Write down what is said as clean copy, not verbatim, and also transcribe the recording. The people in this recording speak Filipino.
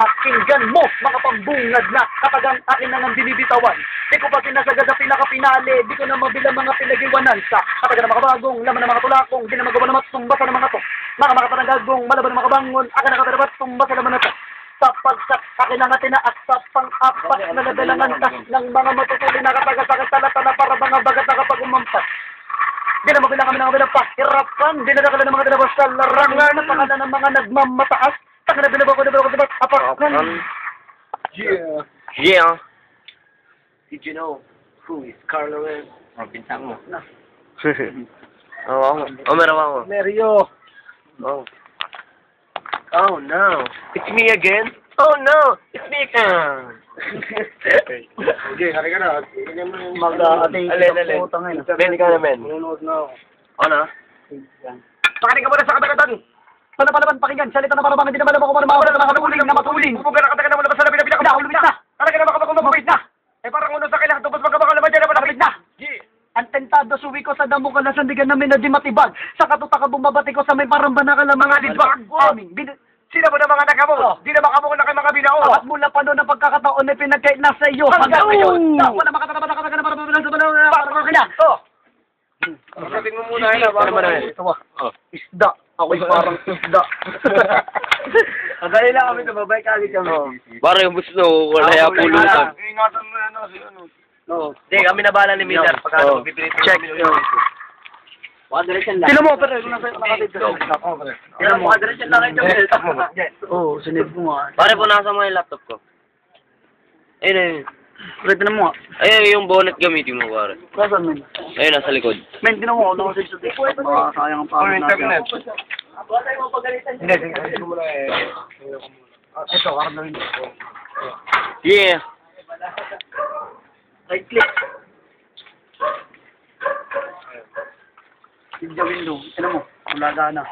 Pakinggan mo, mga pambungad na kapag ang akin na nang binibitawan. Di ko pa sinasagad na pinakapinali, di ko na mabilang mga pinag-iwanan sa kapag na mga bagong, laman ng mga tulakong, di na magawa na matumbasa ng mga to. Mga panagagong, malaban ng mga bangon, akin na katarabat, tumbasa naman na to. Sapagkat akin na natin na at sa pang-apat na nabilangan ng mga matutuloy na katagasakit tala-tala para mga bagat na kapag umampas. Di na mabilang kami ng mga pinapahirapan, di na nakala ng mga tinabasa larangan, napakala ng mga nagmamataas. Taka na binaba ko apakan. Yeah. Yeah. Did you know who is Carlo Ren? Pinsang mo. Oo. Meron ako. Mario. Oh. Oh no. It's me again? Oh no. It's me again. Okay, hari ka na. Mag-ating utang ngayon. Ben, ikaw na, Ben. Nanonood na ako. Ano? Pakinig ka muna sa kataratan. Palaban, pakinggan. Salita na parang hindi na malamang kung ano mga matuling na matuling. Bumuga na kataga na malabas sa labi na Na, ulubit na. Talaga na makapagkumapit na. Eh parang uno sa kailangan tupos magkabakalaman dyan na malapit na. Ang tentado suwi ko sa damo ka na sandigan namin na di matibag. Sa katuta ka bumabati ko sa may parang banakal na mga lidbag. Aming Sino mo na mga nakamo? Di na makamukha na kayo mga binao. at mula pa noon ang pagkakataon ay pinagkait na sa iyo. Hanggang ngayon. Wala makatatapat na para para kanya. Pagkating mo muna yun. Ito ba? Isda. Ako'y parang isda. Madali lang kami na babay kagad kami. Parang yung gusto, wala ya pulutan. Ingatan mo yan si ano. Hindi, kami nabahala ni Miller. Pagkano, pipilit mo kami. Sino mo? Pero nakatid ka. Sino mo? Kadresyon lang kayo. Oo, sinid ko nga. Pare po, nasa mo yung laptop ko. Ayun, Pwede na mo nga. ayun yung bonnet gamitin mo, pare. Kasan men? Ayun, nasa likod. Men, tinan mo, nakasave sa tape. Sayang ang pagod natin. Hindi, sige mo na eh. Ito, karap na rin. Yeah. Right click. Yung window. Tinan mo, ulaga na.